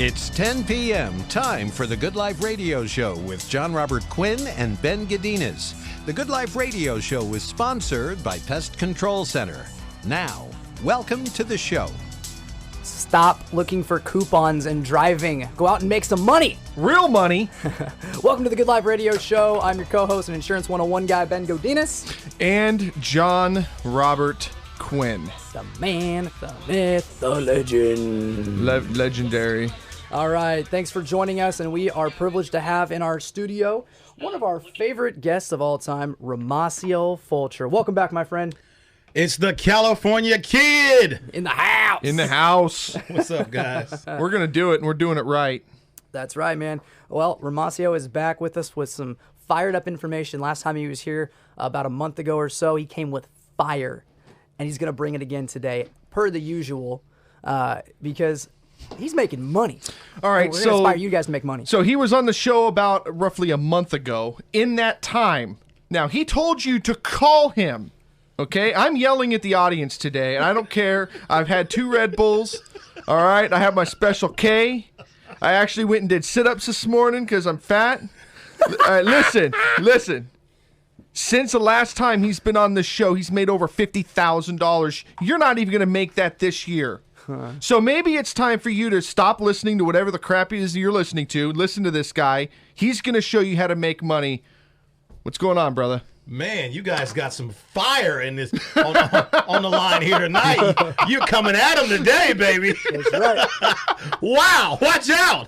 It's 10 p.m., time for the Good Life Radio Show with Jon Robert Quinn and Ben Godinez. The Good Life Radio Show is sponsored by Pest Control Center. Now, welcome to the show. Stop looking for coupons and driving. Go out and make some money. Real money. Welcome to the Good Life Radio Show. I'm your co-host and Insurance 101 guy, Ben Godinez. And Jon Robert Quinn. The man, the myth, the legend. Legendary. All right, thanks for joining us, and we are privileged to have in our studio one of our favorite guests of all time, Romacio Fulcher. Welcome back, my friend. It's the California Kid. In the house. In the house. What's up, guys? We're going to do it, and we're doing it right. That's right, man. Well, Romacio is back with us with some fired up information. Last time he was here, about a month ago or so, he came with fire, and he's going to bring it again today, per the usual, because he's making money. All right, we're going to inspire you guys to make money. So he was on the show about roughly a month ago. In that time, now he told you to call him. Okay, I'm yelling at the audience today, and I don't care. I've had 2 Red Bulls. All right, I have my Special K. I actually went and did sit-ups this morning because I'm fat. All right, listen. Since the last time he's been on this show, he's made over $50,000. You're not even going to make that this year. So maybe it's time for you to stop listening to whatever the crap it is you're listening to. Listen to this guy. He's going to show you how to make money. What's going on, brother? Man, you guys got some fire in this on the line here tonight. You're coming at him today, baby. That's right. Wow, watch out.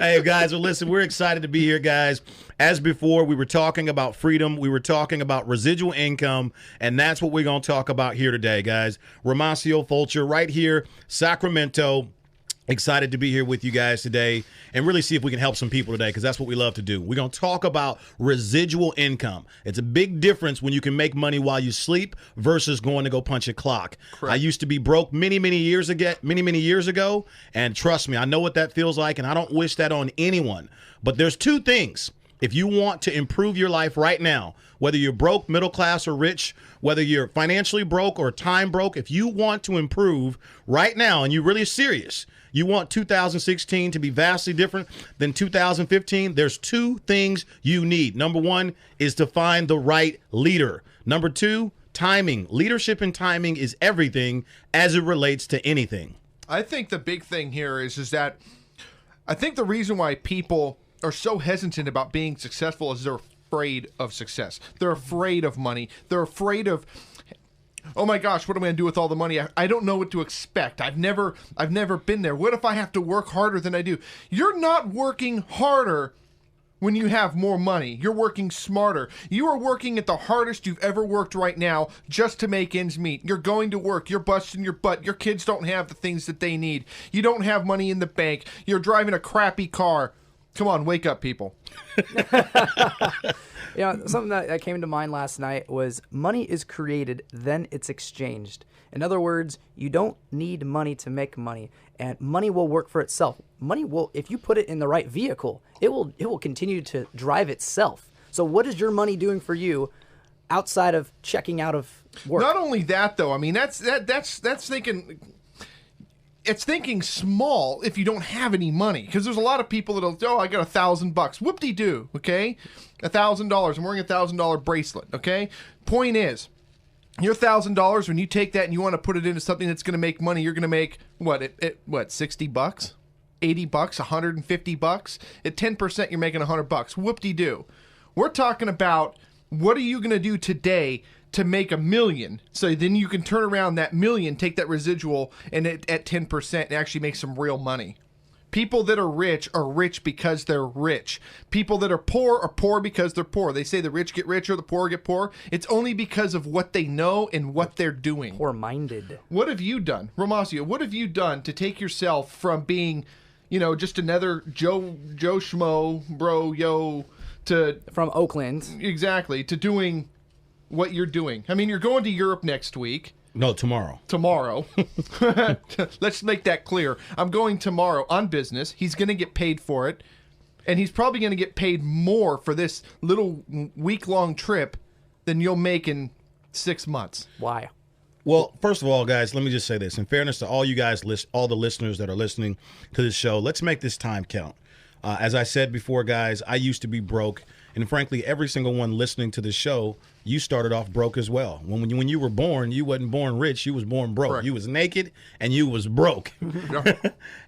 Hey, guys, well, listen, we're excited to be here, guys. As before, we were talking about freedom. We were talking about residual income, and that's what we're going to talk about here today, guys. Romacio Fulcher right here, Sacramento. Excited to be here with you guys today and really see if we can help some people today, because that's what we love to do. We're going to talk about residual income. It's a big difference when you can make money while you sleep versus going to go punch a clock. Correct. I used to be broke many years ago, and trust me, I know what that feels like, and I don't wish that on anyone. But there's 2 things. If you want to improve your life right now, whether you're broke, middle class, or rich, whether you're financially broke or time broke, if you want to improve right now and you're really serious, you want 2016 to be vastly different than 2015, there's 2 things you need. Number 1 is to find the right leader. Number 2, timing. Leadership and timing is everything as it relates to anything. I think the big thing here is that I think the reason why people are so hesitant about being successful is they're afraid of success. They're afraid of money. They're afraid of, oh my gosh, what am I going to do with all the money? I don't know what to expect. I've never been there. What if I have to work harder than I do? You're not working harder when you have more money. You're working smarter. You are working at the hardest you've ever worked right now just to make ends meet. You're going to work. You're busting your butt. Your kids don't have the things that they need. You don't have money in the bank. You're driving a crappy car. Come on, wake up, people. Something that came to mind last night was money is created, then it's exchanged. In other words, you don't need money to make money, and money will work for itself. Money will, if you put it in the right vehicle, it will continue to drive itself. So what is your money doing for you outside of checking out of work? Not only that, though. I mean, that's thinking. It's thinking small if you don't have any money, because there's a lot of people that'll, I got $1,000. Whoop-de-doo, okay? $1,000. I'm wearing a $1,000 bracelet, okay? Point is, your $1,000, when you take that and you want to put it into something that's going to make money, you're going to make, what, $60? $80? $150? At 10%, you're making $100. Whoop-de-doo. We're talking about, what are you going to do today to make $1 million? So then you can turn around that $1 million, take that residual, and at 10% and actually make some real money. People that are rich because they're rich. People that are poor because they're poor. They say the rich get richer, the poor get poor. It's only because of what they know and what they're doing. Poor-minded. What have you done, Romacio? What have you done to take yourself from being, just another Joe Schmo, bro, yo, to... From Oakland. Exactly, to doing what you're doing. I mean, you're going to Europe next week. No, tomorrow. Let's make that clear. I'm going tomorrow on business. He's going to get paid for it. And he's probably going to get paid more for this little week-long trip than you'll make in 6 months. Why? Well, first of all, guys, let me just say this. In fairness to all you guys, all the listeners that are listening to this show, let's make this time count. As I said before, guys, I used to be broke. And frankly, every single one listening to this show, you started off broke as well. When you were born, you wasn't born rich. You was born broke. Correct. You was naked and you was broke.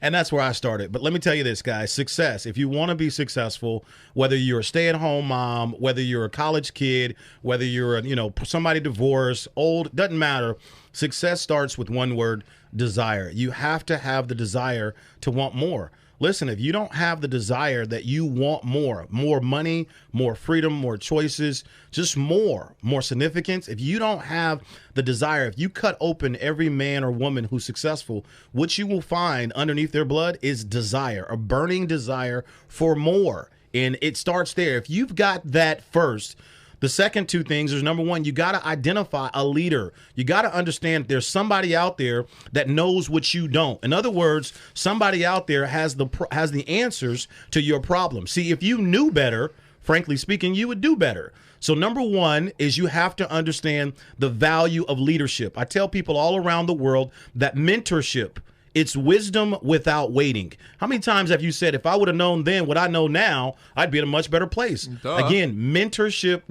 And that's where I started. But let me tell you this, guys. Success. If you want to be successful, whether you're a stay-at-home mom, whether you're a college kid, whether you're somebody divorced, old, doesn't matter. Success starts with one word: desire. You have to have the desire to want more. Listen, if you don't have the desire that you want more money, more freedom, more choices, just more significance, if you don't have the desire, if you cut open every man or woman who's successful, what you will find underneath their blood is desire, a burning desire for more. And it starts there. If you've got that first, the second two things is, number one, you got to identify a leader. You got to understand there's somebody out there that knows what you don't. In other words, somebody out there has the answers to your problem. See, if you knew better, frankly speaking, you would do better. So number one is you have to understand the value of leadership. I tell people all around the world that mentorship, it's wisdom without waiting. How many times have you said, if I would have known then what I know now, I'd be in a much better place? Duh. Again, mentorship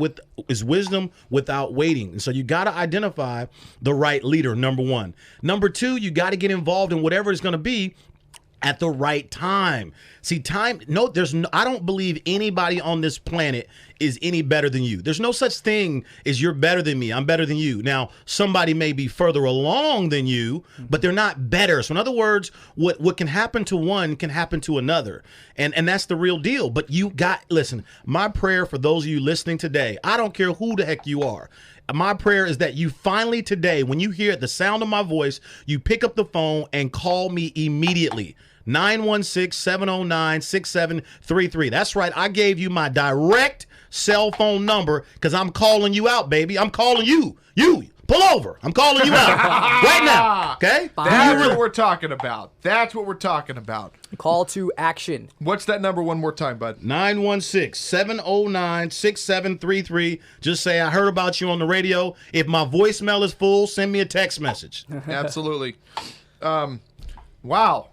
is wisdom without waiting. And so you got to identify the right leader, number one. Number two, you got to get involved in whatever it's going to be at the right time. See, I don't believe anybody on this planet is any better than you. There's no such thing as you're better than me, I'm better than you. Now, somebody may be further along than you, but they're not better. So in other words, what can happen to one can happen to another. And that's the real deal. But listen, my prayer for those of you listening today, I don't care who the heck you are, my prayer is that you finally today, when you hear the sound of my voice, you pick up the phone and call me immediately. 916-709-6733. That's right. I gave you my direct cell phone number because I'm calling you out, baby. I'm calling you. You. Pull over. I'm calling you out right now. Okay? That's what we're talking about. That's what we're talking about. Call to action. What's that number one more time, bud? 916-709-6733. Just say I heard about you on the radio. If my voicemail is full, send me a text message. Absolutely. Wow.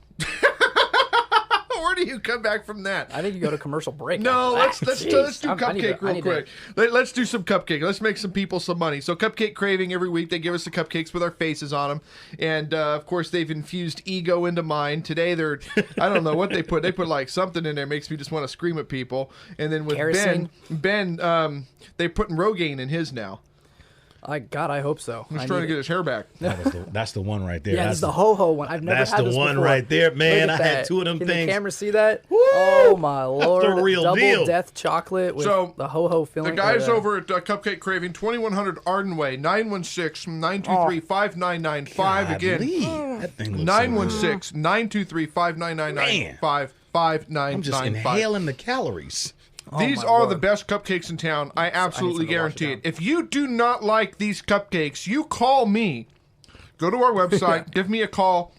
Where do you come back from that? I think you go to commercial break. No, let's do cupcake real I quick. Let's do some cupcake. Let's make some people some money. So Cupcake Craving, every week they give us the cupcakes with our faces on them, and of course they've infused ego into mine. Today I don't know what they put. They put like something in there makes me just want to scream at people. And then with Kerosene. Ben, they're putting Rogaine in his now. God, I hope so. He's trying to get his hair back. That's the one right there. Yeah, that's the ho-ho one. I've never had this before. That's the one right there, man. I had two of them Can things. Can the camera see that? Woo! Oh, my Lord. That's the real Double deal. death chocolate with the ho-ho filling. The guys over at Cupcake Craving, 2100 Arden Way, 916-923-5995. Again, that thing looks 916-923-5995. 5995. I'm just inhaling the calories. These are the best cupcakes in town. I absolutely guarantee it. If you do not like these cupcakes, you call me. Go to our website, give me a call.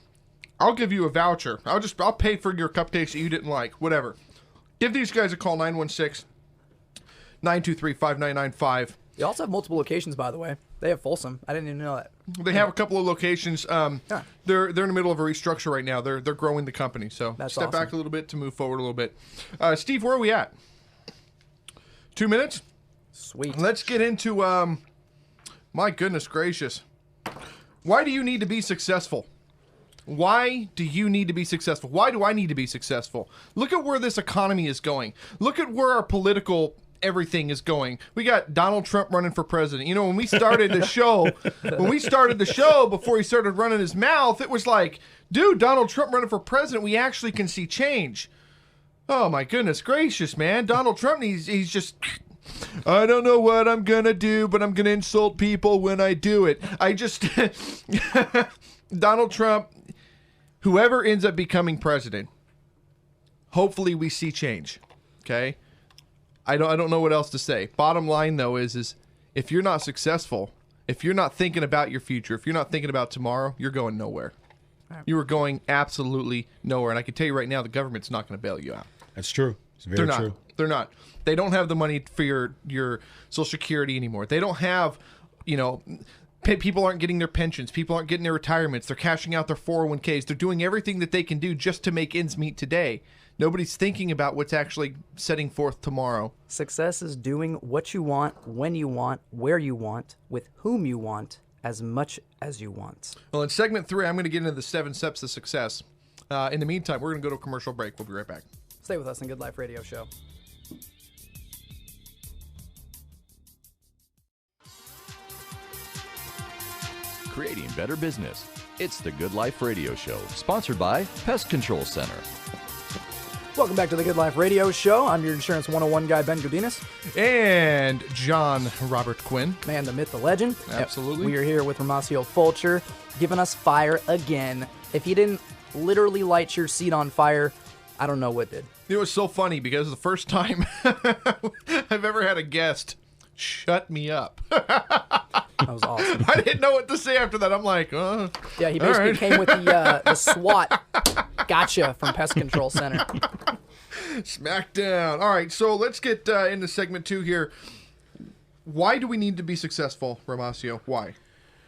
I'll give you a voucher. I'll pay for your cupcakes that you didn't like. Whatever. Give these guys a call, 916-923-5995. They also have multiple locations, by the way. They have Folsom. I didn't even know that. They have a couple of locations. They're in the middle of a restructure right now. They're growing the company. So That's step awesome. back a little bit to move forward a little bit. Steve, where are we at? 2 minutes? Sweet. Let's get into, my goodness gracious. Why do you need to be successful? Why do you need to be successful? Why do I need to be successful? Look at where this economy is going. Look at where our political everything is going. We got Donald Trump running for president. You know, when we started the show, before he started running his mouth, it was like, dude, Donald Trump running for president, we actually can see change. Oh my goodness gracious, man. Donald Trump, he's just, I don't know what I'm gonna do, but I'm gonna insult people when I do it. Donald Trump, whoever ends up becoming president, hopefully we see change. Okay? I don't know what else to say. Bottom line though is if you're not successful, if you're not thinking about your future, if you're not thinking about tomorrow, you're going nowhere. You are going absolutely nowhere. And I can tell you right now, the government's not going to bail you out. That's true. It's very true. They're not. They don't have the money for your Social Security anymore. They don't have, People aren't getting their pensions. People aren't getting their retirements. They're cashing out their 401ks. They're doing everything that they can do just to make ends meet today. Nobody's thinking about what's actually setting forth tomorrow. Success is doing what you want, when you want, where you want, with whom you want, as much as you want. Well, in segment 3, I'm going to get into the 7 steps to success. In the meantime, we're going to go to a commercial break. We'll be right back. Stay with us on Good Life Radio Show. Creating better business. It's the Good Life Radio Show, sponsored by Pest Control Center. Welcome back to the Good Life Radio Show. I'm your Insurance 101 guy, Ben Godinez. And Jon Robert Quinn. Man, the myth, the legend. Absolutely. We are here with Romacio Fulcher, giving us fire again. If he didn't literally light your seat on fire, I don't know what did. It was so funny because the first time I've ever had a guest shut me up. That was awesome. I didn't know what to say after that. I'm like, Yeah, he basically right. came with the SWAT gotcha from Pest Control Center. smack down. All right, so let's get into segment 2 here. Why do we need to be successful, Romacio? Why?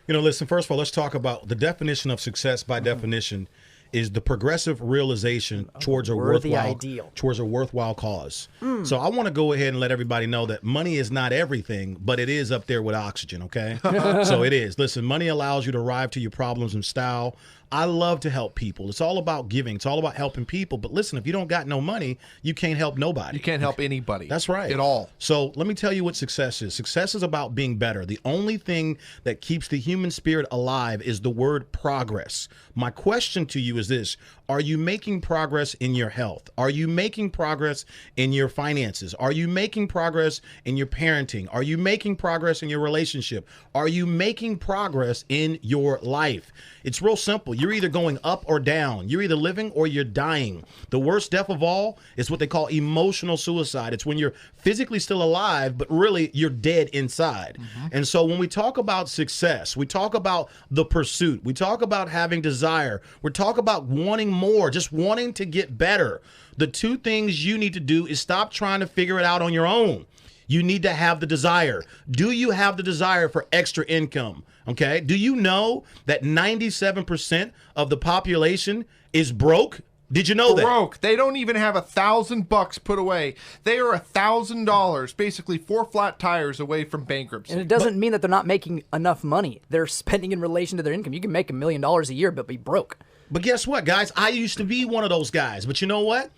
Listen, first of all, let's talk about the definition of success by definition is the progressive realization towards a worthy worthwhile ideal. towards a worthwhile cause. So I want to go ahead and let everybody know that money is not everything, but it is up there with oxygen, okay? So it is. Listen, money allows you to arrive to your problems in style. I love to help people. It's all about giving. It's all about helping people. But listen, if you don't got no money, you can't help nobody. You can't help anybody. That's right. At all. So let me tell you what success is. Success is about being better. The only thing that keeps the human spirit alive is the word progress. My question to you is this. Are you making progress in your health? Are you making progress in your finances? Are you making progress in your parenting? Are you making progress in your relationship? Are you making progress in your life? It's real simple. You're either going up or down. You're either living or you're dying. The worst death of all is what they call emotional suicide. It's when you're physically still alive, but really you're dead inside. And so when we talk about success, we talk about the pursuit. We talk about having desire. We talk about wanting more, just wanting to get better. The two things you need to do is stop trying to figure it out on your own. You need to have the desire. Do you have the desire for extra income? Okay. Do you know that 97% of the population is broke? Did you know that? Broke. They don't even have $1,000 put away. They are $1,000, basically 4 flat tires away from bankruptcy. And it doesn't mean that they're not making enough money. They're spending in relation to their income. You can make $1 million a year, but be broke. But guess what, guys? I used to be one of those guys. But you know what?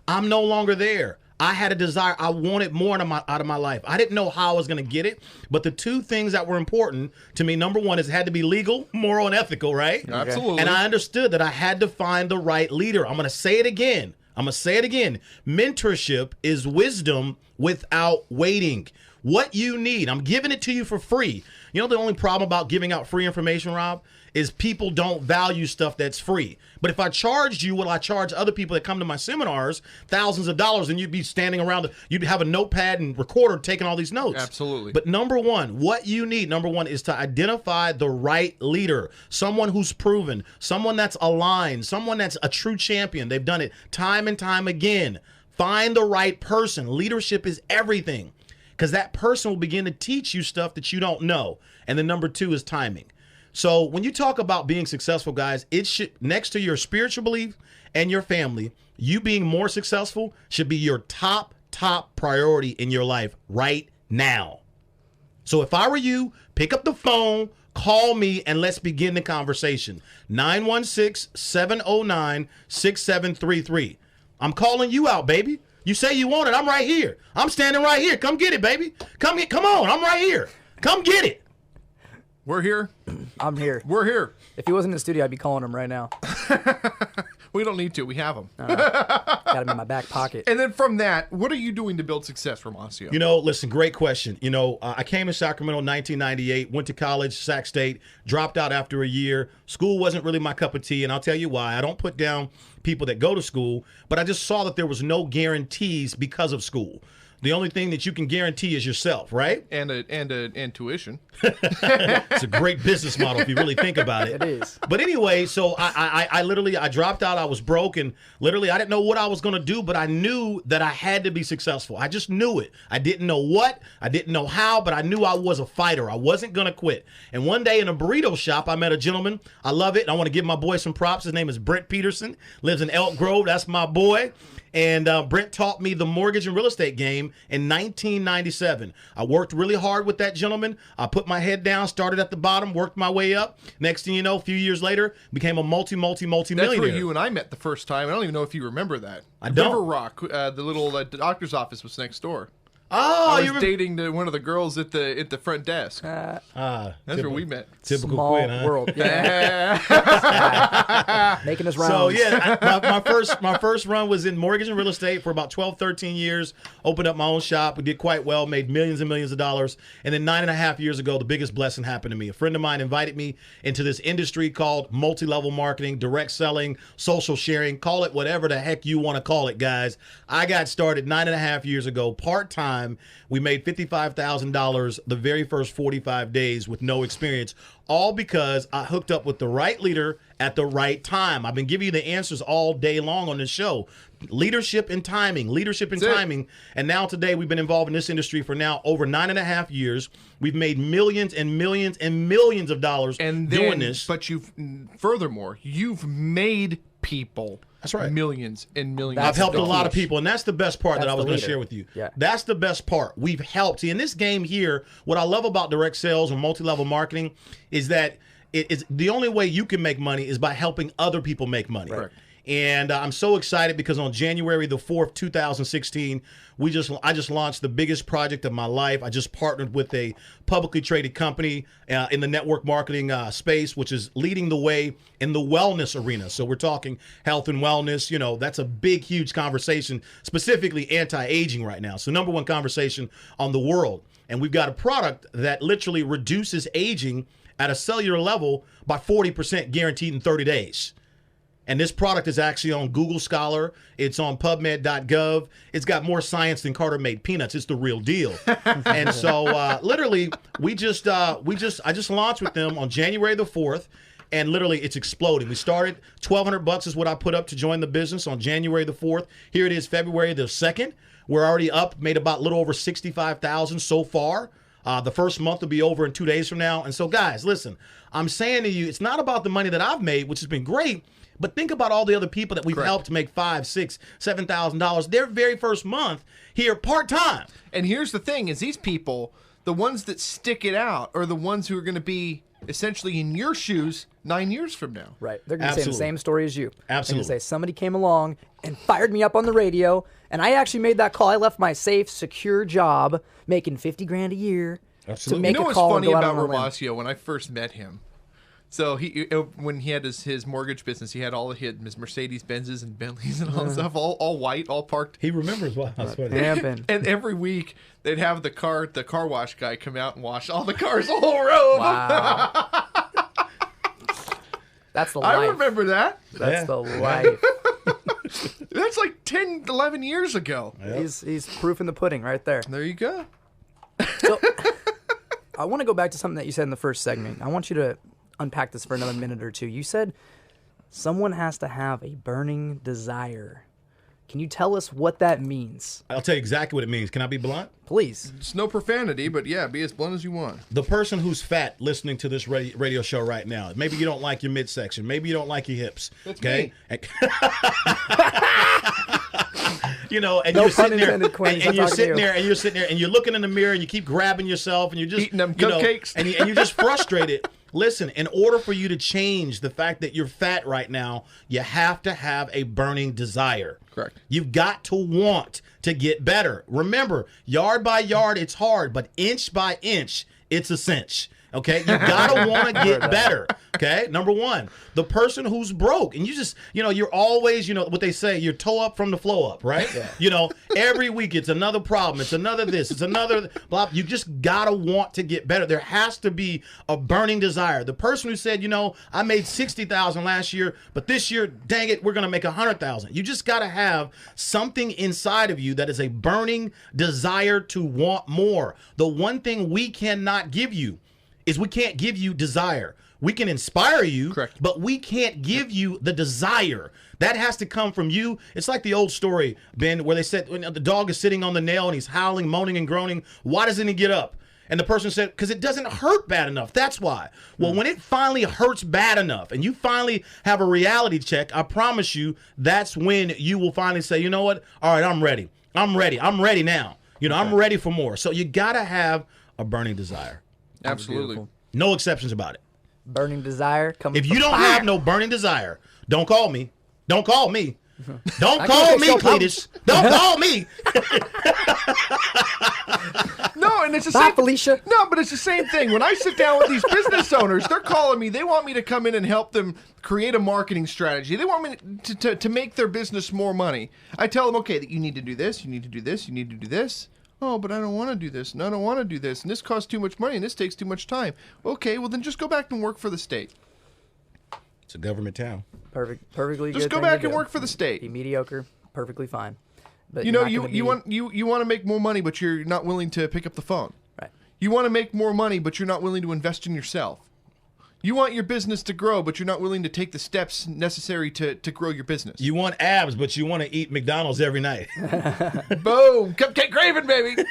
I'm no longer there. I had a desire. I wanted more out of my life. I didn't know how I was going to get it. But the two things that were important to me, number one, is it had to be legal, moral, and ethical, right? Absolutely. And I understood that I had to find the right leader. I'm going to say it again. Mentorship is wisdom without waiting. What you need, I'm giving it to you for free. You know the only problem about giving out free information, Rob, is people don't value stuff that's free. But if I charged you what I charge other people that come to my seminars, thousands of dollars, and you'd be standing around, you'd have a notepad and recorder taking all these notes. Absolutely. But number one, what you need, is to identify the right leader, someone who's proven, someone that's aligned, someone that's a true champion. They've done it time and time again. Find the right person. Leadership is everything, because that person will begin to teach you stuff that you don't know. And then number 2 is timing. So when you talk about being successful, guys, it should, next to your spiritual belief and your family, you being more successful should be your top priority in your life right now. So if I were you, pick up the phone, call me, and let's begin the conversation. 916-709-6733. I'm calling you out, baby. You say you want it. I'm right here. I'm standing right here. Come get it, baby. Come on. I'm right here. Come get it. We're here. I'm here. We're here. If he wasn't in the studio, I'd be calling him right now. We don't need to. We have them. Got him in my back pocket. And then from that, what are you doing to build success, Romacio? Listen, great question. I came to Sacramento in 1998, went to college, Sac State, dropped out after a year. School wasn't really my cup of tea, and I'll tell you why. I don't put down people that go to school, but I just saw that there was no guarantees because of school. The only thing that you can guarantee is yourself, right? And tuition. It's a great business model if you really think about it. It is. But anyway, so I literally dropped out. I was broke, and literally I didn't know what I was going to do, but I knew that I had to be successful. I just knew it. I didn't know what, I didn't know how, but I knew I was a fighter. I wasn't going to quit. And one day in a burrito shop, I met a gentleman. I love it. And I want to give my boy some props. His name is Brent Peterson. Lives in Elk Grove. That's my boy. And Brent taught me the mortgage and real estate game in 1997. I worked really hard with that gentleman. I put my head down, started at the bottom, worked my way up. Next thing you know, a few years later, became a multi-millionaire. That's where you and I met the first time. I don't even know if you remember that. I don't. River Rock, the little doctor's office was next door. Oh, I was dating one of the girls at the front desk. That's where we met. Typical Small Quinn, huh? world. Yeah. Making us rounds. So yeah, my first run was in mortgage and real estate for about 12, 13 years. Opened up my own shop. We did quite well, made millions and millions of dollars. And then 9.5 years ago, the biggest blessing happened to me. A friend of mine invited me into this industry called multi-level marketing, direct selling, social sharing. Call it whatever the heck you want to call it, guys. I got started 9.5 years ago, part-time. We made $55,000 the very first 45 days with no experience, all because I hooked up with the right leader at the right time. I've been giving you the answers all day long on this show. Leadership and timing, timing. And now today we've been involved in this industry for now over 9.5 years. We've made millions and millions and millions of dollars doing this. But furthermore, you've made people. That's right. Millions and millions. I've helped a lot of people, and that's the best part that I was going to leader. share with you. Yeah. That's the best part. We've helped. See, in this game here, what I love about direct sales or multi-level marketing is that it's the only way you can make money is by helping other people make money. Right. And I'm so excited because on January the 4th, 2016, I just launched the biggest project of my life. I just partnered with a publicly traded company in the network marketing space, which is leading the way in the wellness arena. So we're talking health and wellness. You know, that's a big, huge conversation, specifically anti-aging right now. So number one conversation on the world. And we've got a product that literally reduces aging at a cellular level by 40% guaranteed in 30 days. And this product is actually on Google Scholar. It's on PubMed.gov. It's got more science than Carter made peanuts. It's the real deal. And so literally, I just launched with them on January the 4th. And literally, it's exploding. We started $1,200 is what I put up to join the business on January the 4th. Here it is, February the 2nd. We're already up, made about a little over $65,000 so far. The first month will be over in 2 days from now. And so, guys, listen, I'm saying to you, it's not about the money that I've made, which has been great. But think about all the other people that we've helped make $5,000, $6,000, $7,000 their very first month here part-time. And here's the thing is these people, the ones that stick it out are the ones who are going to be essentially in your shoes 9 years from now. Right. They're going to say the same story as you. Absolutely. They're going to say somebody came along and fired me up on the radio, and I actually made that call. I left my safe, secure job making $50,000 a year to make a call and go out on a limb. Romacio when I first met him? So when he had his mortgage business, he had all of his Mercedes Benzes and Bentleys and all that stuff, all white, all parked. He remembers what I was And every week they'd have the car wash guy come out and wash all the cars the whole road. Wow. That's the life. I remember that. That's the life. That's like 10, 11 years ago. Yep. He's proof in the pudding right there. There you go. So, I want to go back to something that you said in the first segment. I want you to unpack this for another minute or two. You said someone has to have a burning desire. Can you tell us what that means? I'll tell you exactly what it means. Can I be blunt? Please. It's no profanity, but yeah, be as blunt as you want. The person who's fat listening to this radio show right now, maybe you don't like your midsection. Maybe you don't like your hips. That's okay? me. You know, and No you're pun sitting there, intended, Quinn. and you're sitting there, and you're sitting there, and you're looking in the mirror, and you keep grabbing yourself, and you're just eating them you know, cupcakes, and you're just frustrated. Listen, in order for you to change the fact that you're fat right now, you have to have a burning desire. Correct. You've got to want to get better. Remember, yard by yard, it's hard, but inch by inch, it's a cinch. Okay, you gotta want to get better. Okay, number one, the person who's broke, and you just, you're always, what they say, you're toe up from the flow up, right? Yeah. Every week it's another problem, it's another this, it's another blah. You just gotta want to get better. There has to be a burning desire. The person who said, I made $60,000 last year, but this year, dang it, we're gonna make $100,000. You just gotta have something inside of you that is a burning desire to want more. The one thing we cannot give you is we can't give you desire. We can inspire you, correct, but we can't give you the desire. That has to come from you. It's like the old story, Ben, where they said when the dog is sitting on the nail and he's howling, moaning, and groaning. Why doesn't he get up? And the person said, because it doesn't hurt bad enough. That's why. Well, when it finally hurts bad enough and you finally have a reality check, I promise you, that's when you will finally say, you know what? All right, I'm ready. I'm ready. I'm ready now. I'm ready for more. So you got to have a burning desire. Absolutely. No exceptions about it. Burning desire coming. If you don't have no burning desire, don't call me. Don't call me. Don't call me, Cletus. Don't call me. No, and it's the Bye, same. Felicia. No, but it's the same thing. When I sit down with these business owners, they're calling me. They want me to come in and help them create a marketing strategy. They want me to make their business more money. I tell them, okay, that you need to do this, you need to do this, you need to do this. Oh, but I don't want to do this, and I don't want to do this, and this costs too much money, and this takes too much time. Okay, well then just go back and work for the state. It's a government town. Perfectly good. Just go thing back to and do. work for the state. Be mediocre, perfectly fine. But You you're know, not gonna you want to make more money, but you're not willing to pick up the phone. Right. You want to make more money, but you're not willing to invest in yourself. You want your business to grow, but you're not willing to take the steps necessary to grow your business. You want abs, but you want to eat McDonald's every night. Boom! Cupcake craving, baby.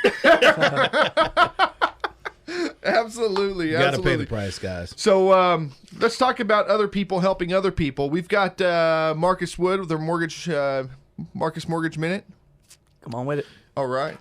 Absolutely, You got to pay the price, guys. So let's talk about other people helping other people. We've got Marcus Wood with our Marcus Mortgage Minute. Come on with it. All right.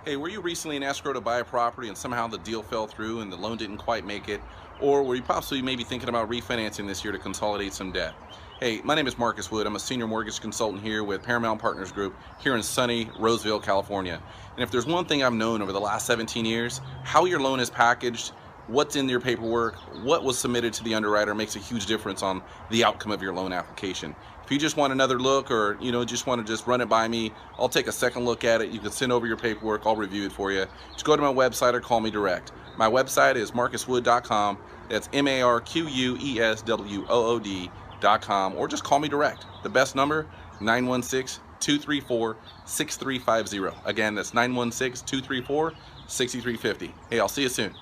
Hey, were you recently in escrow to buy a property and somehow the deal fell through and the loan didn't quite make it? Or were you possibly maybe thinking about refinancing this year to consolidate some debt? Hey, my name is Marcus Wood. I'm a senior mortgage consultant here with Paramount Partners Group here in sunny Roseville, California. And if there's one thing I've known over the last 17 years, how your loan is packaged, what's in your paperwork, what was submitted to the underwriter makes a huge difference on the outcome of your loan application. If you just want another look or, just want to just run it by me, I'll take a second look at it. You can send over your paperwork. I'll review it for you. Just go to my website or call me direct. My website is marcuswood.com. That's MarcusWood.com. Or just call me direct. The best number, 916-234-6350. Again, that's 916-234-6350. Hey, I'll see you soon.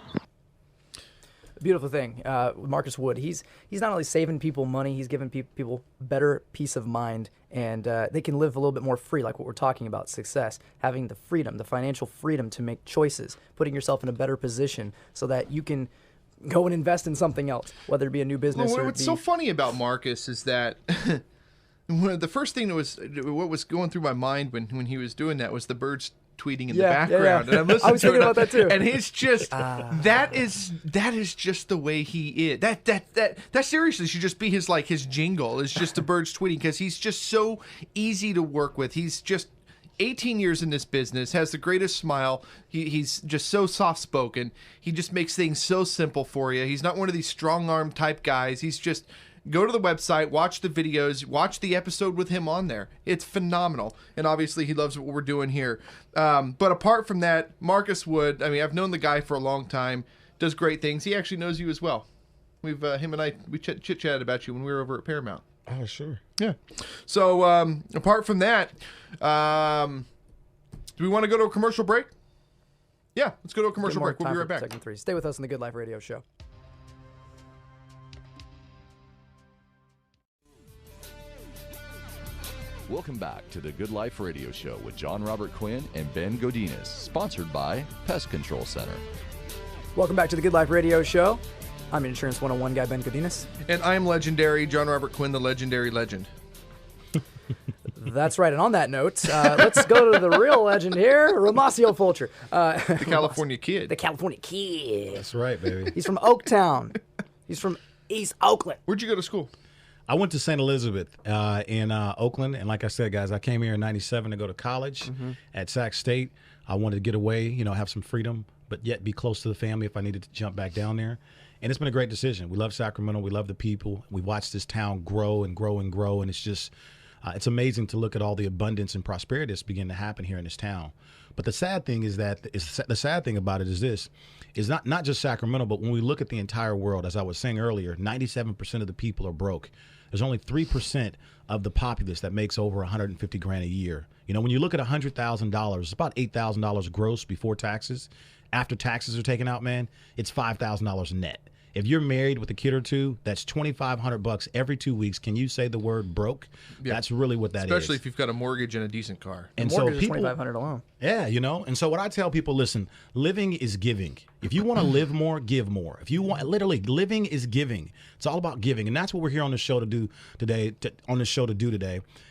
Beautiful thing, Marcus Wood. He's not only saving people money, he's giving people better peace of mind, and they can live a little bit more free, like what we're talking about, success, having the freedom, the financial freedom to make choices, putting yourself in a better position so that you can go and invest in something else, whether it be a new business or what's so funny about Marcus is that the first thing what was going through my mind when he was doing that was the birds tweeting in the background, and I'm listening I was thinking about that too. And it's just that is just the way he is. That seriously should just be his jingle. Is just the birds tweeting, because he's just so easy to work with. He's just 18 years in this business, has the greatest smile. He's just so soft-spoken. He just makes things so simple for you. He's not one of these strong-arm type guys. He's just, go to the website, watch the videos, watch the episode with him on there. It's phenomenal. And obviously he loves what we're doing here. But apart from that, Marcus Wood, I've known the guy for a long time, does great things. He actually knows you as well. We've him and I, we chit-chatted about you when we were over at Paramount. Oh, sure. Yeah. So apart from that, do we want to go to a commercial break? Yeah, let's go to a commercial break. We'll be right back. Segment 3. Stay with us on the Good Life Radio Show. Welcome back to the Good Life Radio Show with Jon Robert Quinn and Ben Godinez, sponsored by Pest Control Center. Welcome back to the Good Life Radio Show. I'm Insurance 101 guy Ben Godinez. And I am legendary Jon Robert Quinn, the legendary legend. That's right. And on that note, let's go to the real legend here, Romacio Fulcher. The California kid. The California kid. That's right, baby. He's from Oaktown. He's from East Oakland. Where'd you go to school? I went to St. Elizabeth in Oakland. And like I said, guys, I came here in 97 to go to college at Sac State. I wanted to get away, have some freedom. but yet be close to the family if I needed to jump back down there. And it's been a great decision. We love Sacramento. We love the people. We watched this town grow and grow and grow. And it's just, it's amazing to look at all the abundance and prosperity that's beginning to happen here in this town. But the sad thing is the sad thing about it is this, is not just Sacramento, but when we look at the entire world, as I was saying earlier, 97% of the people are broke. There's only 3% of the populace that makes over $150,000 a year. You know, when you look at $100,000, it's about $8,000 gross before taxes. After taxes are taken out, man, it's $5,000 net. If you're married with a kid or two, that's $2,500 every 2 weeks. Can you say the word broke? Yeah. That's really what that Especially is. if you've got a mortgage and a decent car. And the mortgage so people, is $2,500 alone. Yeah, you know. And so what I tell people, listen, living is giving. If you want to live more, give more. If you want, literally, living is giving. It's all about giving, and that's what we're here on the show to do today.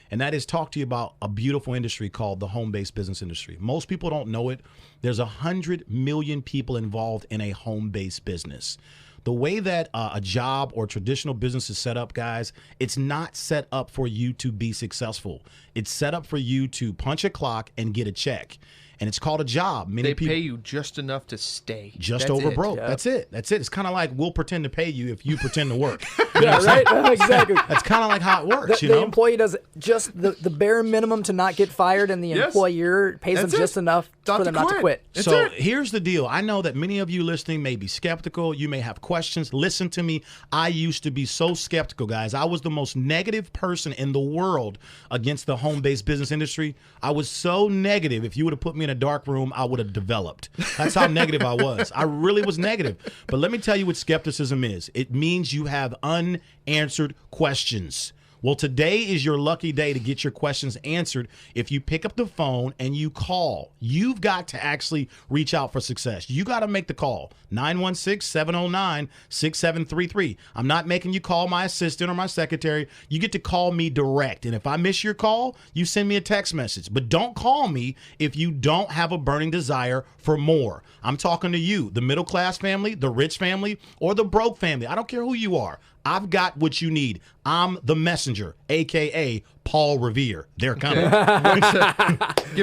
And that is talk to you about a beautiful industry called the home-based business industry. Most people don't know it. There's 100 million people involved in a home-based business. The way that a job or traditional business is set up, guys, it's not set up for you to be successful. It's set up for you to punch a clock and get a check. And it's called a job. They pay you just enough to stay. Just over broke. Yep. That's it. It's kind of like we'll pretend to pay you if you pretend to work. Yeah, right? Exactly. That's kind of like how it works. The employee does just the bare minimum to not get fired, and the employer pays them just enough for them not to quit. So here's the deal. I know that many of you listening may be skeptical. You may have questions. Listen to me. I used to be so skeptical, guys. I was the most negative person in the world against the home-based business industry. I was so negative. If you would have put me in a dark room, I would have developed. That's how negative I was. I really was negative. But let me tell you what skepticism is. It means you have unanswered questions. Well, today is your lucky day to get your questions answered if you pick up the phone and you call. You've got to actually reach out for success. You got to make the call. 916-709-6733. I'm not making you call my assistant or my secretary. You get to call me direct. And if I miss your call, you send me a text message. But don't call me if you don't have a burning desire for more. I'm talking to you, the middle class family, the rich family, or the broke family. I don't care who you are. I've got what you need. I'm the messenger, a.k.a. Paul Revere. They're coming. Give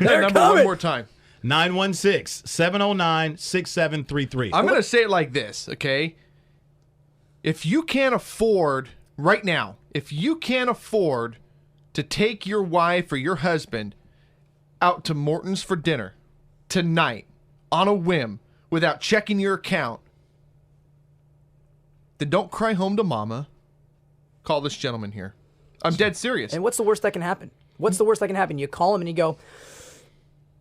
that number one more time. 916-709-6733. I'm going to say it like this, okay? If you can't afford, right now, if you can't afford to take your wife or your husband out to Morton's for dinner tonight on a whim without checking your account, then don't cry home to mama. Call this gentleman here. I'm dead serious. And what's the worst that can happen? What's the worst that can happen? You call him and you go,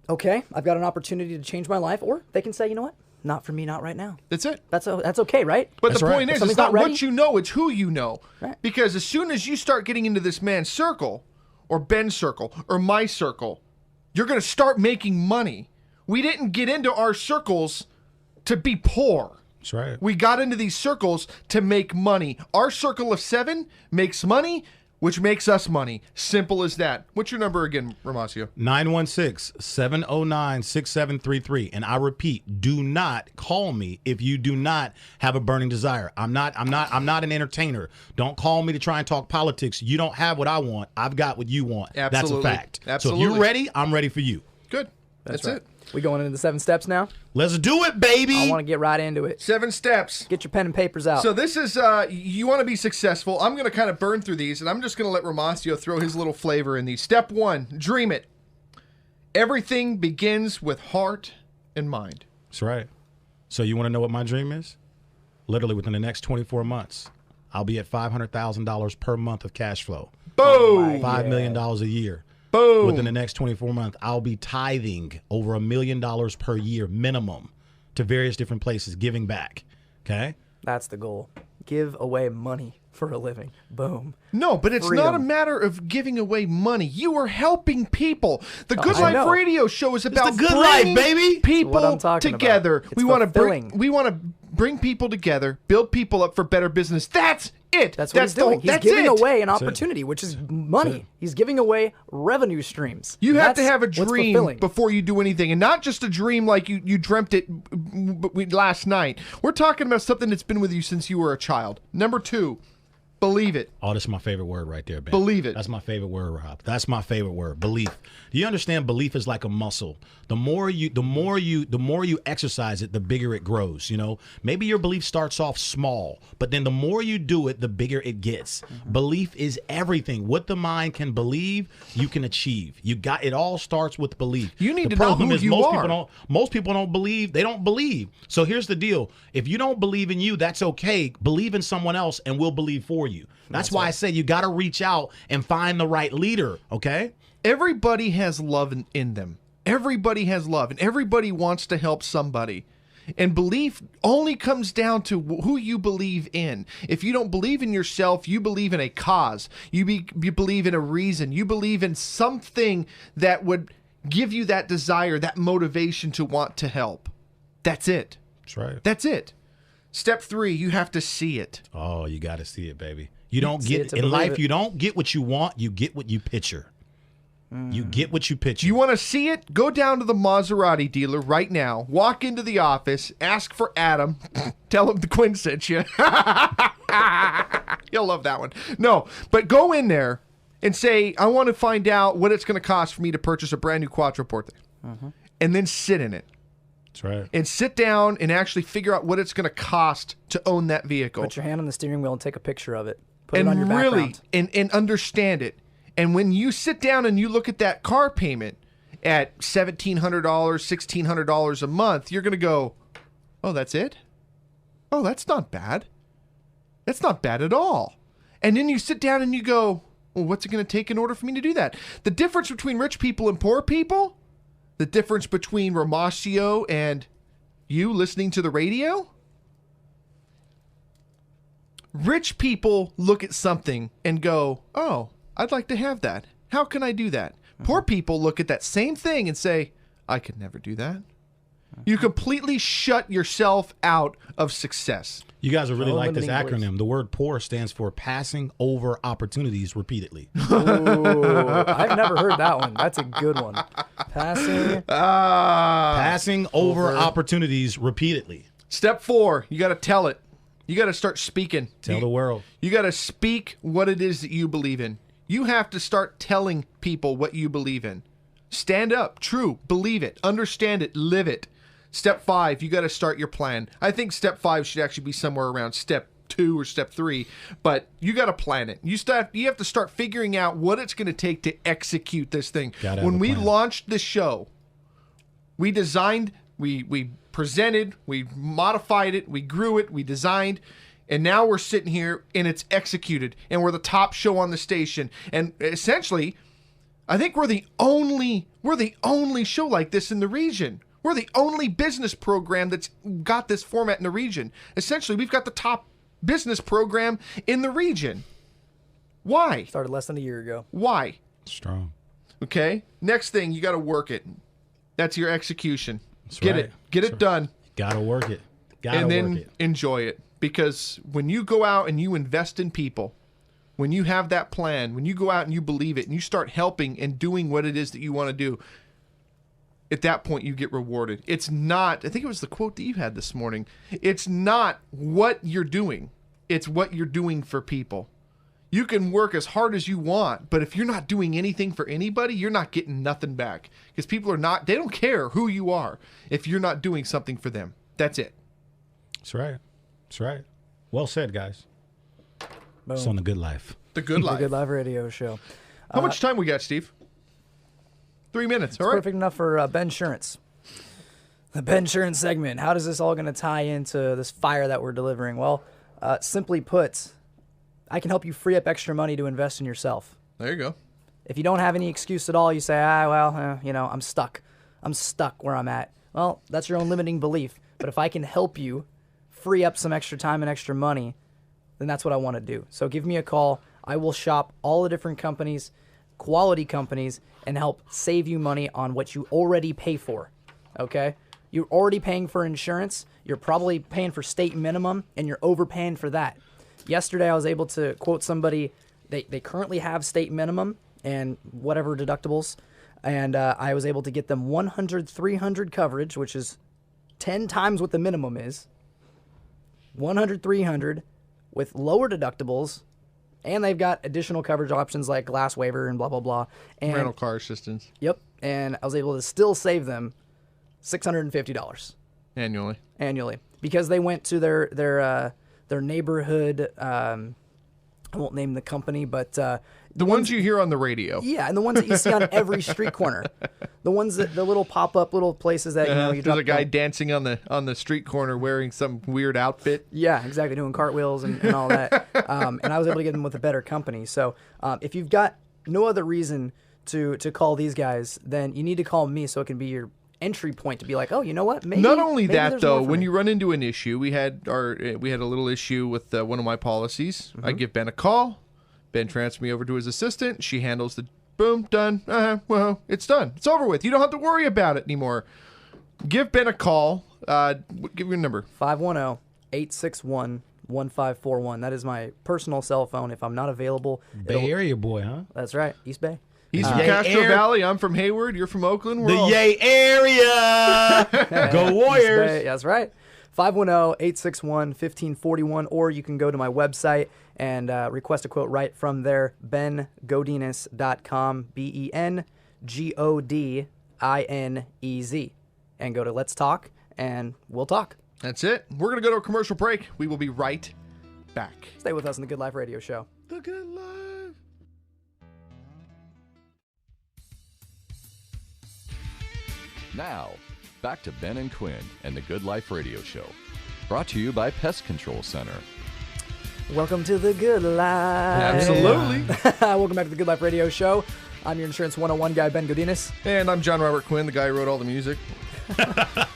okay, I've got an opportunity to change my life. Or they can say, you know what? Not for me, not right now. That's it. That's okay, right? But the point is, it's not ready, what you know, it's who you know. Right. Because as soon as you start getting into this man's circle, or Ben's circle, or my circle, you're going to start making money. We didn't get into our circles to be poor. That's right. We got into these circles to make money. Our circle of 7 makes money, which makes us money. Simple as that. What's your number again, Romacio? 916-709-6733. And I repeat, do not call me if you do not have a burning desire. I'm not an entertainer. Don't call me to try and talk politics. You don't have what I want. I've got what you want. Absolutely. That's a fact. Absolutely. So if you're ready, I'm ready for you. Good. That's right. it. We going into the 7 steps now? Let's do it, baby. I want to get right into it. 7 steps. Get your pen and papers out. So this is, you want to be successful. I'm going to kind of burn through these, and I'm just going to let Romacio throw his little flavor in these. Step 1, dream it. Everything begins with heart and mind. That's right. So you want to know what my dream is? Literally within the next 24 months, I'll be at $500,000 per month of cash flow. Boom! $5 million a year. Boom! Within the next 24 months, I'll be tithing over $1 million per year minimum to various different places, giving back. Okay? That's the goal. Give away money for a living. Boom. No, but it's Freedom. not a matter of giving away money. You are helping people. The Good Life Radio Show is about the good life, bringing baby. people What I'm talking together. about. It's We want to fulfilling. bring people together, build people up for better business. That's it. That's what he's doing. He's that's giving it. away an opportunity, which is money. He's giving away revenue streams. You have to That's have a what's dream fulfilling. before you do anything, and not just a dream like you dreamt it last night. We're talking about something that's been with you since you were a child. Number 2, Believe it. Oh, that's my favorite word right there, Ben. Believe it. That's my favorite word, Rob. That's my favorite word. Belief. Do you understand? Belief is like a muscle. The more you exercise it, the bigger it grows. You know, maybe your belief starts off small, but then the more you do it, the bigger it gets. Belief is everything. What the mind can believe, you can achieve. It all starts with belief. You need the to know problem who is you most are. people don't believe. They don't believe. So here's the deal. If you don't believe in you, that's okay. Believe in someone else and we'll believe for you. That's why I say you got to reach out and find the right leader, okay? Everybody has love in them. Everybody has love, and everybody wants to help somebody. And belief only comes down to who you believe in. If you don't believe in yourself, you believe in a cause. You believe in a reason. You believe in something that would give you that desire, that motivation to want to help. That's it. That's right. That's it. Step 3, you have to see it. Oh, you got to see it, baby. You don't See it get to in believe life. it. You don't get what you want. You get what you picture. You get what you picture. You want to see it? Go down to the Maserati dealer right now. Walk into the office. Ask for Adam. Tell him the Quinn sent you. You'll love that one. No, but go in there and say, I want to find out what it's going to cost for me to purchase a brand new Quattroporte. And then sit in it. That's right. And sit down and actually figure out what it's going to cost to own that vehicle. Put your hand on the steering wheel and take a picture of it. Put and it on your really background. and understand it. And when you sit down and you look at that car payment at $1,700, $1,600 a month, you're going to go, oh, that's it? Oh, that's not bad. That's not bad at all. And then you sit down and you go, well, what's it going to take in order for me to do that? The difference between rich people and poor people, the difference between Romacio and you listening to the radio, rich people look at something and go, oh, I'd like to have that. How can I do that? Poor people look at that same thing and say, I could never do that. You completely shut yourself out of success. You guys will really No like this limiting beliefs. acronym. The word POUR stands for passing over opportunities repeatedly. Ooh, I've never heard that one. That's a good one. Passing over opportunities repeatedly. Step 4, you got to tell it. You got to start speaking. Tell the world. You got to speak what it is that you believe in. You have to start telling people what you believe in. Stand up, true, believe it, understand it, live it. Step 5, you got to start your plan. I think step 5 should actually be somewhere around step 2 or step 3, but you got to plan it. You have to start figuring out what it's going to take to execute this thing. Gotta have When a we plan. launched the show, we designed, we presented, we modified it, we grew it, we designed, and now we're sitting here and it's executed, and we're the top show on the station. And essentially, I think we're the only show like this in the region. We're the only business program that's got this format in the region. Essentially, we've got the top business program in the region. Why? Started less than a year ago. Why? Strong. Okay. Next thing, you got to work it. That's your execution. That's Get right. it. Get it done. Gotta work it. Gotta And work then it. enjoy it. Because when you go out and you invest in people, when you have that plan, when you go out and you believe it and you start helping and doing what it is that you want to do, at that point you get rewarded. It's not, I think it was the quote that you had this morning, it's not what you're doing, it's what you're doing for people. You can work as hard as you want, but if you're not doing anything for anybody, you're not getting nothing back. Because people they don't care who you are if you're not doing something for them. That's it. That's right. That's right. Well said, guys. Boom. It's on The Good Life. The Good The Life. Good Life Radio Show. How much time we got, Steve? 3 minutes. All right. Perfect enough for Ben Insurance. The Ben Insurance segment. How does this all going to tie into this fire that we're delivering? Well, simply put, I can help you free up extra money to invest in yourself. There you go. If you don't have any excuse at all, you say, I'm stuck. I'm stuck where I'm at. Well, that's your own limiting belief. But if I can help you free up some extra time and extra money, then that's what I want to do. So give me a call. I will shop all the different companies, quality companies, and help save you money on what you already pay for. Okay? You're already paying for insurance. You're probably paying for state minimum, and you're overpaying for that. Yesterday, I was able to quote somebody. They currently have state minimum and whatever deductibles, and I was able to get them 100, 300 coverage, which is 10 times what the minimum is. 100, 300 with lower deductibles And they've got additional coverage options like glass waiver and blah, blah, blah. And, Rental car assistance Yep. And I was able to still save them $650 annually. because they went to their neighborhood. I won't name the company, but The ones you hear on the radio. yeah, and the ones that you see on every street corner, the little pop-up little places that you There's drop a guy down. dancing on the street corner wearing some weird outfit. Yeah, exactly, doing cartwheels and all that. And I was able to get them with a better company. So if you've got no other reason to call these guys, then you need to call me so it can be your entry point to be like, oh, you know what? Maybe, Not only maybe that, there's though, more for when me. you run into an issue, we had a little issue with one of my policies. Mm-hmm. I give Ben a call. Ben transfers me over to his assistant. She handles the boom, done. Well, it's done. It's over with. You don't have to worry about it anymore. Give Ben a call. Give your number. 510-861-1541. That is my personal cell phone. If I'm not available, Bay Area boy, huh? that's right, East Bay. He's from Yay Castro Air- Valley. I'm from Hayward. You're from Oakland. We're The all- Yay area. Go East Warriors. Bay, that's right. 510-861-1541, or you can go to my website and request a quote right from there, bengodinez.com, BenGodinez, and go to Let's Talk, and we'll talk. That's it. We're going to go to a commercial break. We will be right back. Stay with us on the Good Life Radio Show. The Good Life. Now, back to Ben and Quinn and the Good Life Radio Show. Brought to you by Pest Control Center. Welcome to the Good Life. Absolutely. Welcome back to the Good Life Radio Show. I'm your Insurance 101 guy, Ben Godinez. And I'm Jon Robert Quinn, the guy who wrote all the music.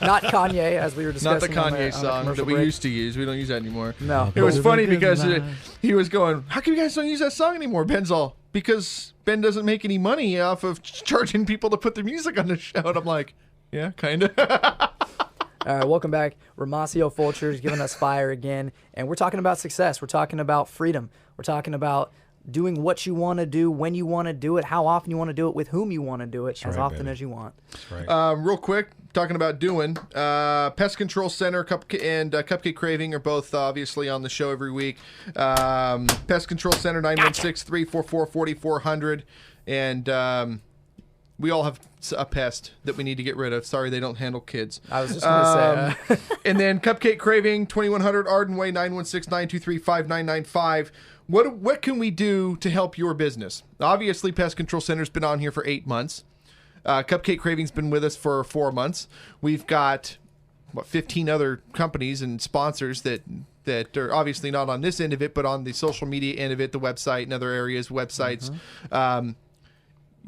Not Kanye, as we were Not the discussing. on Kanye on song commercial that we break. used to use. We don't use that anymore. No. It was funny because Good he was going, how come you guys don't use that song anymore? Ben's all, because Ben doesn't make any money off of charging people to put their music on the show. And I'm like, yeah, kind of. All right, welcome back. Romacio Fulcher is giving us fire again. And we're talking about success. We're talking about freedom. We're talking about doing what you want to do, when you want to do it, how often you want to do it, with whom you want to do it, as right, often baby. as you want. Real quick, talking about doing, Pest Control Center and Cupcake Craving are both obviously on the show every week. Pest Control Center, 916-344-4400. And we all have a pest that we need to get rid of. Sorry, they don't handle kids. I was just going to say. And then Cupcake Craving, 2100 Arden Way, 916-923-5995. What can we do to help your business? Obviously, Pest Control Center's been on here for 8 months. Cupcake Craving's been with us for 4 months. We've got, 15 other companies and sponsors that are obviously not on this end of it, but on the social media end of it, the website and other areas, websites.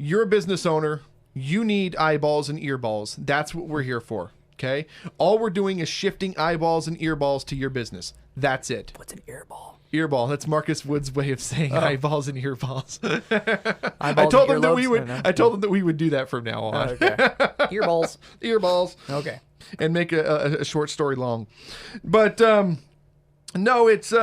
You're a business owner. You need eyeballs and earballs. That's what we're here for, okay? All we're doing is shifting eyeballs and earballs to your business. That's it. What's an earball? Earball. That's Marcus Wood's way of saying eyeballs and earballs. I Eyeballs told and them that we earlobes? would. I don't know. I told them that we would do that from now on. Okay. Earballs. Earballs. Okay. And make a short story long. But no, it's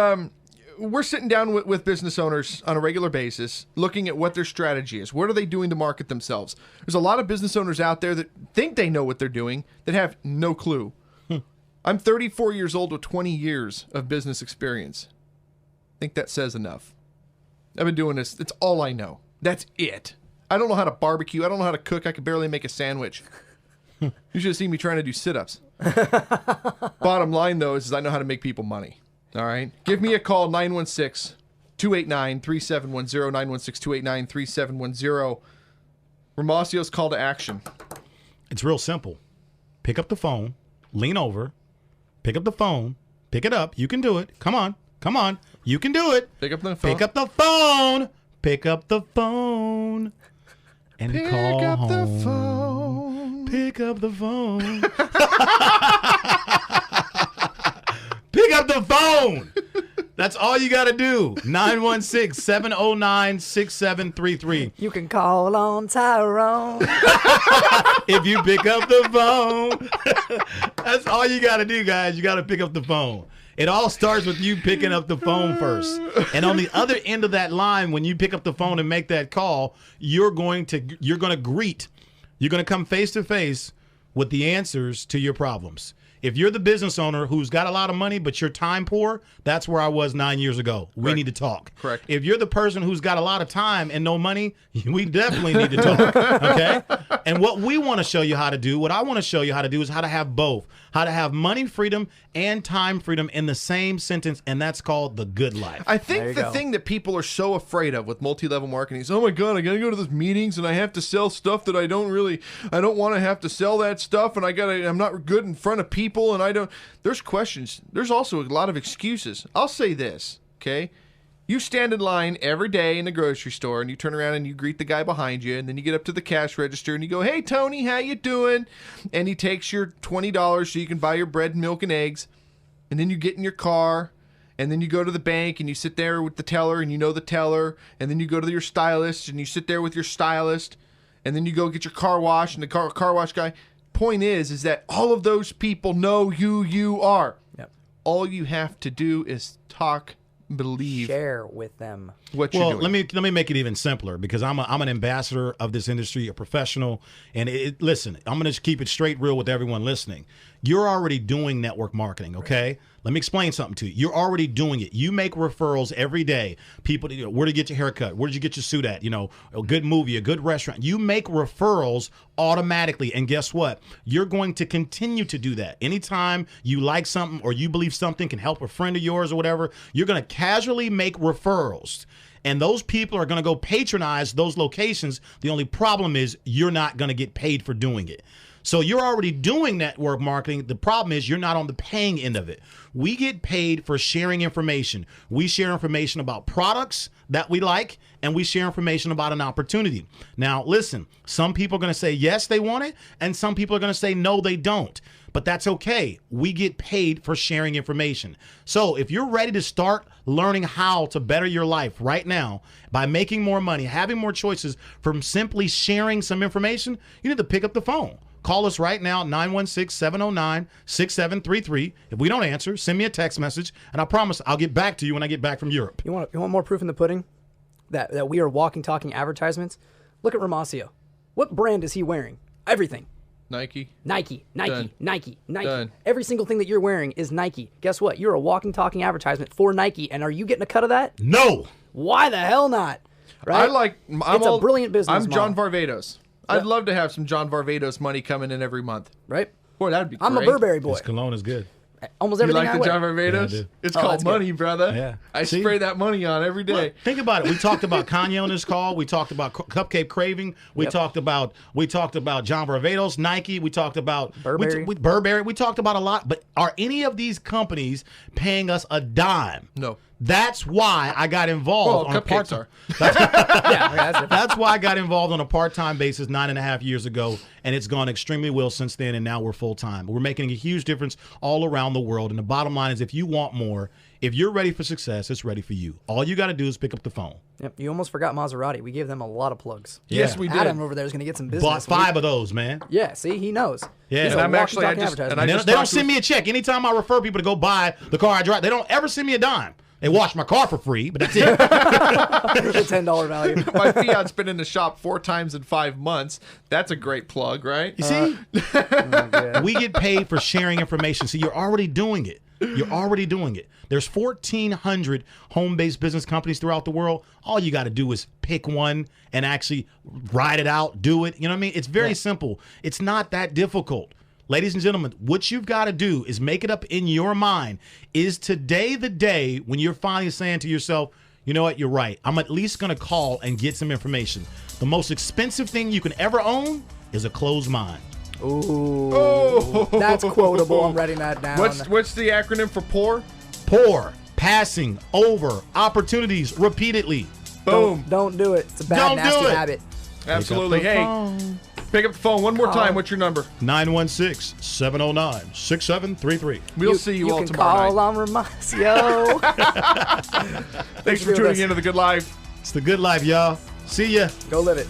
we're sitting down with business owners on a regular basis, looking at what their strategy is. What are they doing to market themselves? There's a lot of business owners out there that think they know what they're doing that have no clue. I'm 34 years old with 20 years of business experience. I think that says enough. I've been doing this. It's all I know. That's it. I don't know how to barbecue. I don't know how to cook. I can barely make a sandwich. You should have seen me trying to do sit-ups. Bottom line, though, is I know how to make people money. All right? Give me a call, 916-289-3710, 916-289-3710. Romacio's call to action. It's real simple. Pick up the phone, lean over, pick up the phone, pick it up. You can do it. Come on. Come on. You can do it. Pick up the phone. Pick up the phone. Pick up the phone. And Pick call up home. the phone. Pick up the phone. Pick up the phone. That's all you got to do. 916-709-6733. You can call on Tyrone. If you pick up the phone. That's all you got to do, guys. You got to pick up the phone. It all starts with you picking up the phone first. And on the other end of that line, when you pick up the phone and make that call, you're going to come face to face with the answers to your problems. If you're the business owner who's got a lot of money but you're time poor, that's where I was 9 years ago. We need to talk. Correct. If you're the person who's got a lot of time and no money, we definitely need to talk. Okay? And what we want to show you how to do, what I want to show you how to do is how to have both. How to have money freedom and time freedom in the same sentence, and that's called the good life. I think the thing that people are so afraid of with multi-level marketing is, oh my God, I got to go to those meetings and I have to sell stuff that I don't want to have to sell that stuff, and I'm not good in front of people, and there's questions. There's also a lot of excuses. I'll say this, okay? You stand in line every day in the grocery store, and you turn around and you greet the guy behind you, and then you get up to the cash register and you go, "Hey Tony, how you doing?" And he takes your $20 so you can buy your bread and milk and eggs. And then you get in your car, and then you go to the bank and you sit there with the teller, and you know the teller, and then you go to your stylist and you sit there with your stylist, and then you go get your car wash and the car wash guy. Point is that all of those people know who you are. Yep. All you have to do is talk, believe, share with them what you're doing. Let me make it even simpler, because I'm an ambassador of this industry, a professional, and listen, I'm going to keep it straight real with everyone listening. You're already doing network marketing, okay? Right. Let me explain something to you. You're already doing it. You make referrals every day. People, where to get your haircut? Where did you get your suit at? A good movie, a good restaurant. You make referrals automatically, and guess what? You're going to continue to do that. Anytime you like something or you believe something can help a friend of yours or whatever, you're going to casually make referrals. And those people are going to go patronize those locations. The only problem is you're not going to get paid for doing it. So you're already doing network marketing. The problem is you're not on the paying end of it. We get paid for sharing information. We share information about products that we like, and we share information about an opportunity. Now, listen, some people are going to say yes, they want it, and some people are going to say no, they don't. But that's okay. We get paid for sharing information. So if you're ready to start learning how to better your life right now by making more money, having more choices from simply sharing some information, you need to pick up the phone. Call us right now, 916-709-6733. If we don't answer, send me a text message, and I promise I'll get back to you when I get back from Europe. You want more proof in the pudding that we are walking, talking advertisements? Look at Romacio. What brand is he wearing? Everything. Nike. Done. Nike. Done. Every single thing that you're wearing is Nike. Guess what? You're a walking, talking advertisement for Nike, and are you getting a cut of that? No. Why the hell not? Right? It's a brilliant business I'm Jon model. Varvatos. I'd love to have some Jon Varvatos money coming in every month. Right? Boy, that'd be great. I'm a Burberry boy. His cologne is good. Almost You everything like I the wear. Jon Varvatos? Yeah, I do. It's Oh, called that's money, good. brother. Yeah. I See? spray that money on every day. Look, think about it. We talked about Kanye on this call. We talked about Cupcake Craving. We talked about Jon Varvatos, Nike. We talked about Burberry. Burberry. We talked about a lot. But are any of these companies paying us a dime? No. That's why I got involved on a part-time. That's why I got involved on a part-time basis 9.5 years ago, and it's gone extremely well since then. And now we're full-time. We're making a huge difference all around the world. And the bottom line is, if you want more, if you're ready for success, it's ready for you. All you got to do is pick up the phone. Yep. You almost forgot Maserati. We gave them a lot of plugs. Yes, we did. Adam over there is going to get some business. Bought 5 of those, man. Yeah. See, he knows. Yeah. He's And a I'm walking, actually- talking I just- advertisement. and I They just don't talked send to- me a check. Anytime I refer people to go buy the car I drive, they don't ever send me a dime. They wash my car for free, but that's it. The $10 value. My Fiat's been in the shop 4 times in 5 months. That's a great plug, right? You see? We get paid for sharing information. So you're already doing it. You're already doing it. There's 1,400 home-based business companies throughout the world. All you got to do is pick one and actually ride it out, do it. You know what I mean? It's very simple. It's not that difficult. Ladies and gentlemen, what you've got to do is make it up in your mind. Is today the day when you're finally saying to yourself, you know what, you're right. I'm at least going to call and get some information. The most expensive thing you can ever own is a closed mind. Ooh. That's quotable. I'm writing that down. What's the acronym for POUR? Pour, passing over opportunities repeatedly. Boom. Don't do it. It's a bad, Don't do nasty it. habit. Absolutely. Pick up the Hey, phone. pick up the phone one more time. What's your number? 916-709-6733. We'll see you all can tomorrow call night. on Romacio. Thanks for tuning in to The Good Life. It's the good life, y'all. See ya. Go live it.